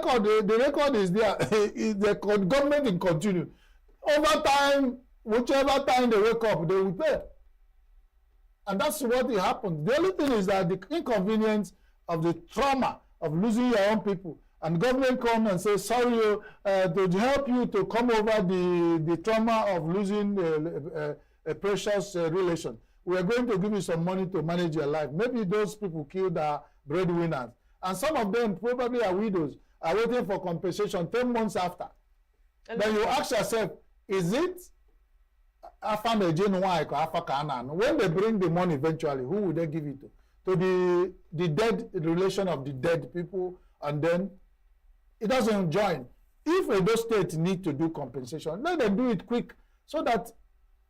the record is there. The government will continue. Over time, whichever time they wake up, they will pay. And that's what will happen. The only thing is that the inconvenience of the trauma of losing your own people, and government come and say, sorry, to help you to come over the trauma of losing a precious relation. We are going to give you some money to manage your life. Maybe those people killed our breadwinners. And some of them probably are widows, are waiting for compensation 10 months after. And then you ask yourself, is it when they bring the money eventually, who will they give it to? To the dead relation of the dead people, and then it doesn't join. If those states need to do compensation, let them do it quick so that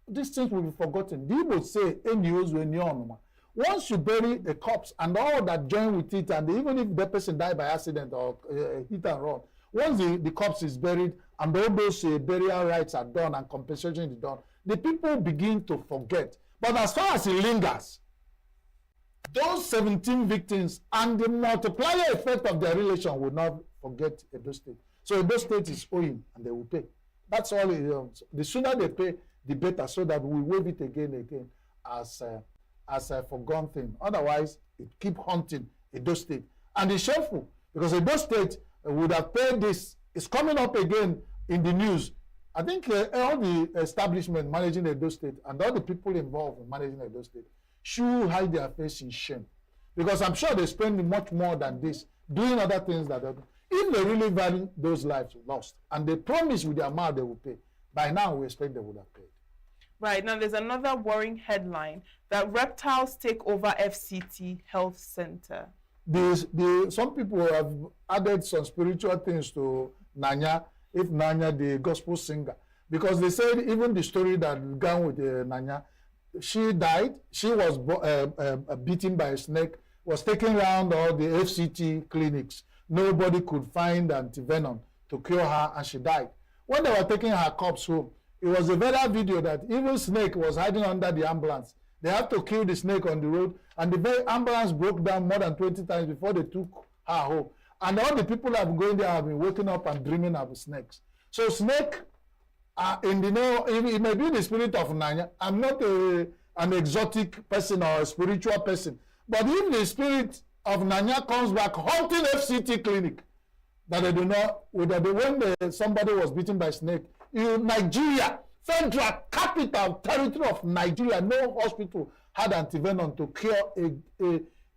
these things will be forgotten. The Igbo say, ENUGU. Once you bury a corpse and all that join with it, and even if the person died by accident or hit and run, once the corpse is buried and all those burial rites are done and compensation is done, the people begin to forget. But as far as it lingers, those 17 victims and the multiplier effect of their relation will not forget Edo State. So Edo State is owing and they will pay. That's all it is. The sooner they pay, the better, so that we waive it again as a forgone thing. Otherwise, it keep haunting Edo State. And it's shameful because Edo State would have paid this. It's coming up again in the news. I think all the establishment managing Edo State and all the people involved in managing Edo State should hide their face in shame. Because I'm sure they spend much more than this doing other things that if they really value those lives lost and they promise with their mouth they will pay, by now we expect they would have paid. Right, now there's another worrying headline that reptiles take over FCT Health Center. Some people have added some spiritual things to Nanya, if Nanya the gospel singer, because they said even the story that began with Nanya, she died, she was beaten by a snake, was taken around all the FCT clinics. Nobody could find antivenom to cure her, and she died. When they were taking her corpse home, it was a viral video that even snake was hiding under the ambulance. They had to kill the snake on the road, and the very ambulance broke down more than 20 times before they took her home. And all the people that have been going there have been waking up and dreaming of snakes. So snake, it may be the spirit of Nanya. I'm not an exotic person or a spiritual person. But if the spirit of Nanya comes back haunting FCT clinic, that they do not, when somebody was beaten by snake, in Nigeria, federal capital territory of Nigeria, no hospital had antivenom to cure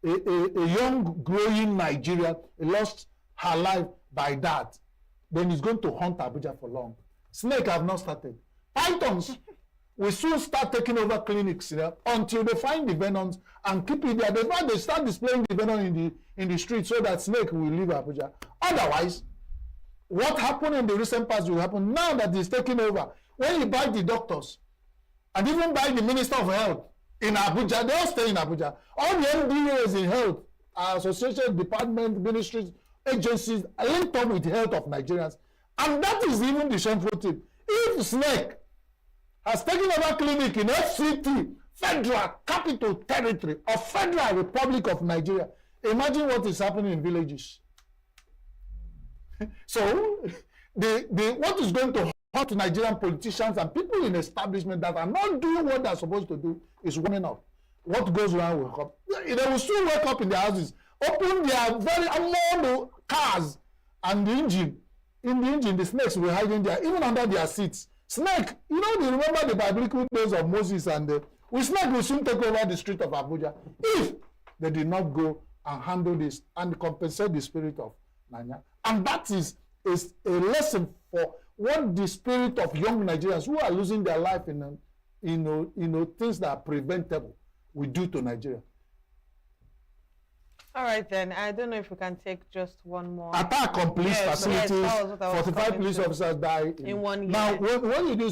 a young, growing Nigerian. He lost her life by that. Then he's going to haunt Abuja for long. Snake have not started. Pythons will soon start taking over clinics, until they find the venoms and keep it there. They start displaying the venom in the street so that snake will leave Abuja. Otherwise, what happened in the recent past will happen now that he's taking over. When you buy the doctors and even buy the Minister of Health in Abuja, they all stay in Abuja. All the MDAs in health, association, department, ministries, agencies are linked up with the health of Nigerians. And that is even the shameful thing. If snake has taken over clinic in FCT, Federal Capital Territory of Federal Republic of Nigeria, imagine what is happening in villages. So, what is going to hurt Nigerian politicians and people in establishment that are not doing what they're supposed to do is warming up. What goes wrong will come. They will soon wake up in their houses, open their very among cars and the engine. In the engine, the snakes will hide in there, even under their seats. Snake, you remember the biblical days of Moses and snake will soon take over the street of Abuja if they did not go and handle this and compensate the spirit of Nanya. And that is a lesson for what the spirit of young Nigerians who are losing their life in things that are preventable will do to Nigeria. All right, then. I don't know if we can take just one more. Attack on police facilities. 45 police officers die in 1 year. Now, when you do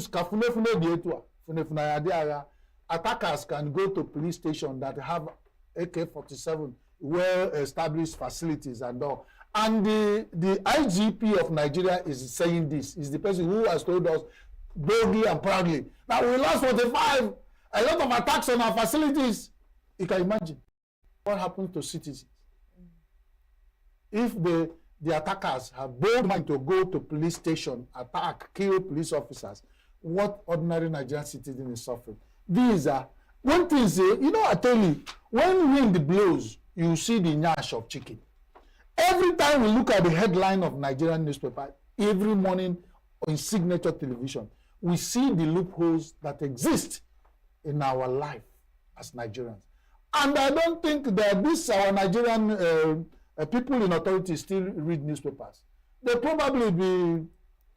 attackers can go to police stations that have AK-47, well-established facilities and all. And the IGP of Nigeria is saying this. Is the person who has told us boldly and proudly that we lost 45, a lot of attacks on our facilities. You can imagine what happens to citizens if the attackers have bold mind to go to police station, attack, kill police officers, what ordinary Nigerian citizen is suffering. These are, one thing is, you know, I tell you, when wind blows, you see the nyash of chicken. Every time we look at the headline of Nigerian newspaper, every morning on Signature Television, we see the loopholes that exist in our life as Nigerians. And I don't think that this our Nigerian people in authority still read newspapers. They probably be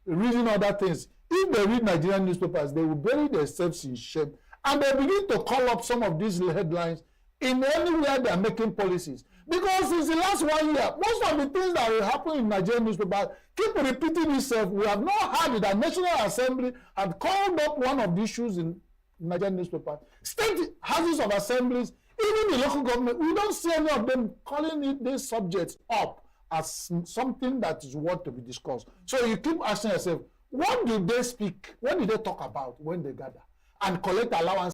reading other things. If they read Nigerian newspapers, they will bury themselves in shame. And they begin to call up some of these headlines in anywhere they are making policies. Because since the last 1 year, most of the things that will happen in Nigerian newspapers keep repeating itself. We have not heard that National Assembly had called up one of the issues in Nigerian newspapers. State houses of assemblies, even the local government, we don't see any of them calling these subjects up as something that is worth to be discussed. So you keep asking yourself, what do they speak? What do they talk about when they gather and collect allowance?